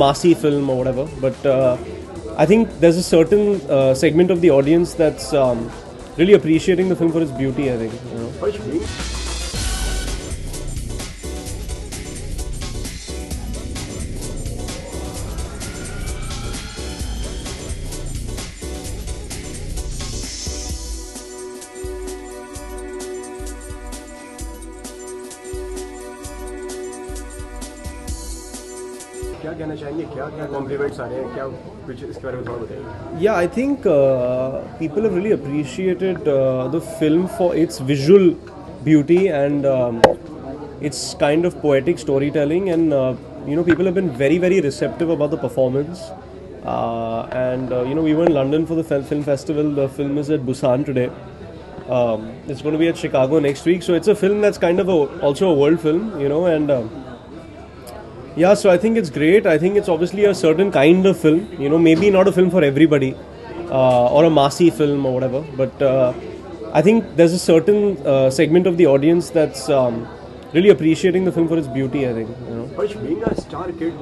massy film or whatever, but I think there's a certain segment of the audience that's really appreciating the film for its beauty, I think. You know? क्या कहना चाहेंगे, क्या क्या compliments आ रहे हैं, क्या कुछ इसके बारे में थोड़ा बताइए. Yeah, I think people have really appreciated the film for its visual beauty and its kind of poetic storytelling, and people have been very, very receptive about the performance. We were in London for the film festival. The film is at Busan today. It's going to be at Chicago next week. So it's a film that's kind of also a world film, yeah, so I think it's great. I think it's obviously a certain kind of film, maybe not a film for everybody or a massy film or whatever, but I think there's a certain segment of the audience that's really appreciating the film for its beauty, I think. But being a star kid,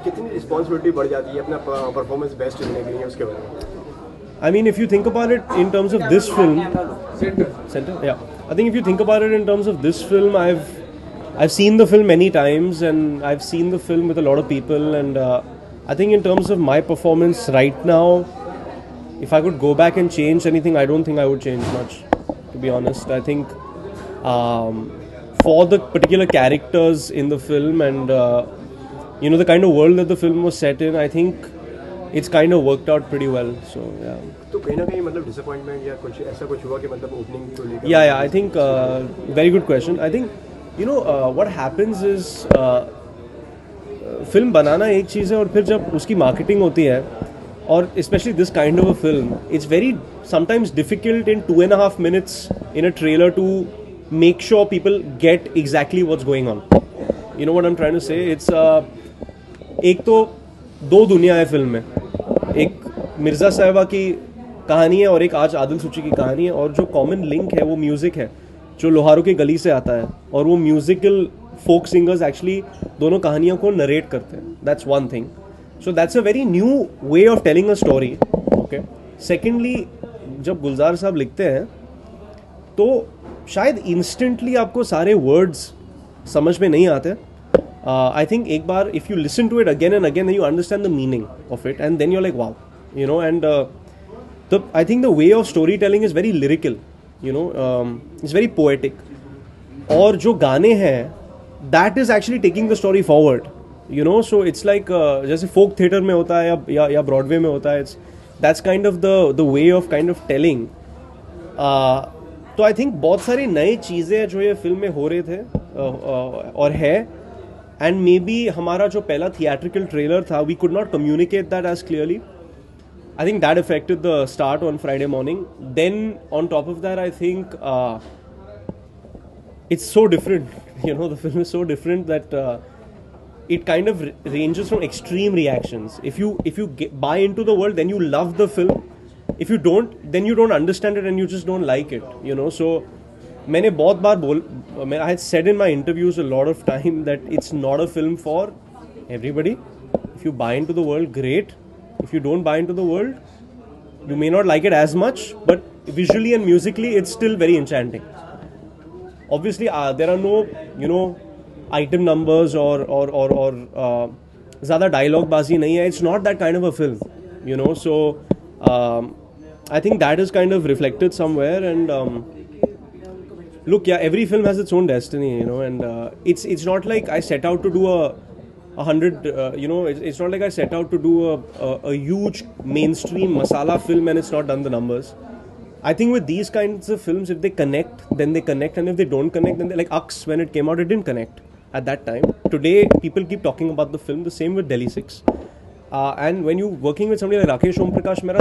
कितनी responsibility बढ़ जाती है अपना performance best देने के लिए उसके बारे में? I mean, if you think about it in terms of this film, center, yeah. I think if you think about it in terms of this film, I've seen the film many times, and I've seen the film with a lot of people, and I think in terms of my performance right now, if I could go back and change anything, I don't think I would change much, to be honest. I think for the particular characters in the film and the kind of world that the film was set in, I think it's kind of worked out pretty well. So yeah. तो कहीं ना कहीं मतलब disappointment या कुछ ऐसा कुछ हुआ कि मतलब opening को लेकर? Yeah. I think very good question. I think what happens is film बनाना एक चीज़ है, और फिर जब उसकी marketing होती है, और especially this kind of a film, it's very sometimes difficult in 2.5 minutes in a trailer to make sure people get exactly what's going on. You know what I'm trying to say? It's एक तो दो दुनिया है film में. एक मिर्ज़ा साहिबा की कहानी है और एक आज आदिल सुची की कहानी है, और जो कॉमन लिंक है वो म्यूज़िक है जो लोहारों की गली से आता है, और वो म्यूजिकल फोक सिंगर्स एक्चुअली दोनों कहानियों को नरेट करते हैं. That's one thing. So that's a very new way of telling a story. Okay. Secondly, जब गुलजार साहब लिखते हैं तो शायद इंस्टेंटली आपको सारे वर्ड्स समझ में नहीं आते. आई थिंक एक बार if you listen to it again and again, you understand the meaning of it, and then you like wow, and I think the way of storytelling is very lyrical. It's very poetic. और जो गाने हैं, that is actually taking the story forward. So it's like जैसे folk theatre में होता है या Broadway में होता है. That's kind of the way of kind of telling. तो I think बहुत सारी नई चीज़ें जो ये फिल्म में हो रहे थे और है, and maybe हमारा जो पहला theatrical trailer था, we could not communicate that as clearly. I think that affected the start on Friday morning. Then on top of that, I think it's so different. The film is so different that it kind of ranges from extreme reactions. If you buy into the world, then you love the film. If you don't, then you don't understand it and you just don't like it. So मैंने बहुत बार I had said in my interviews a lot of time that it's not a film for everybody. If you buy into the world, great. If you don't buy into the world, you may not like it as much, but visually and musically, it's still very enchanting. Obviously, there are no, item numbers or ज़्यादा dialogue बाजी नहीं है. It's not that kind of a film, So I think that is kind of reflected somewhere. And look, yeah, every film has its own destiny, and it's not like I set out to do a 100, it's not like I set out to do a huge mainstream masala film and it's not done the numbers. I think with these kinds of films, if they connect, then they connect, and if they don't connect, then like Ux, when it came out, it didn't connect at that time. Today, people keep talking about the film. The same with Delhi 6. And when you're working with somebody like Rakesh Om Prakash Mehra,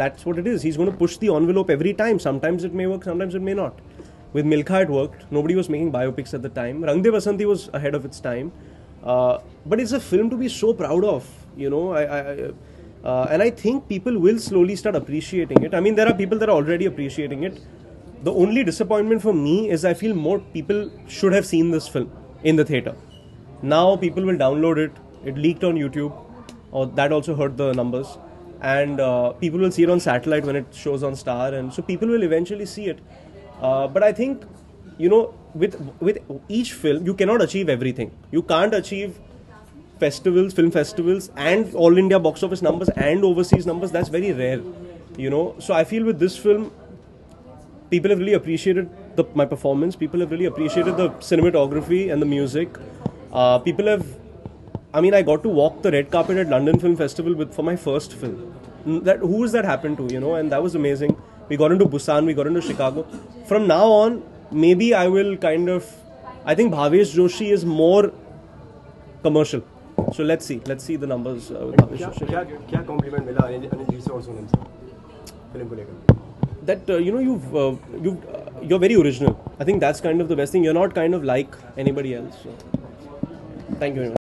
that's what it is. He's going to push the envelope every time. Sometimes it may work, sometimes it may not. With Milkha, it worked. Nobody was making biopics at the time. Rang De Basanti was ahead of its time. But it's a film to be so proud of, and I think people will slowly start appreciating it. I mean, there are people that are already appreciating it. The only disappointment for me is I feel more people should have seen this film in the theatre. Now people will download it It leaked on YouTube, or that also hurt the numbers. And people will see it on satellite when it shows on Star, and so people will eventually see it. But I think, with each film, you cannot achieve everything. You can't achieve film festivals, and all India box office numbers and overseas numbers. That's very rare, So I feel with this film, people have really appreciated my performance. People have really appreciated the cinematography and the music. I got to walk the red carpet at London Film Festival for my first film. Who has that happened to, and that was amazing. We got into Busan, we got into Chicago. From now on, maybe I will I think Bhavesh Joshi is more commercial. So let's see the numbers with Bhavesh Joshi. क्या compliment मिला अनिल जी से और सोनम से film को लेकर? That you're very original. I think that's kind of the best thing. You're not kind of like anybody else. So. Thank you very much.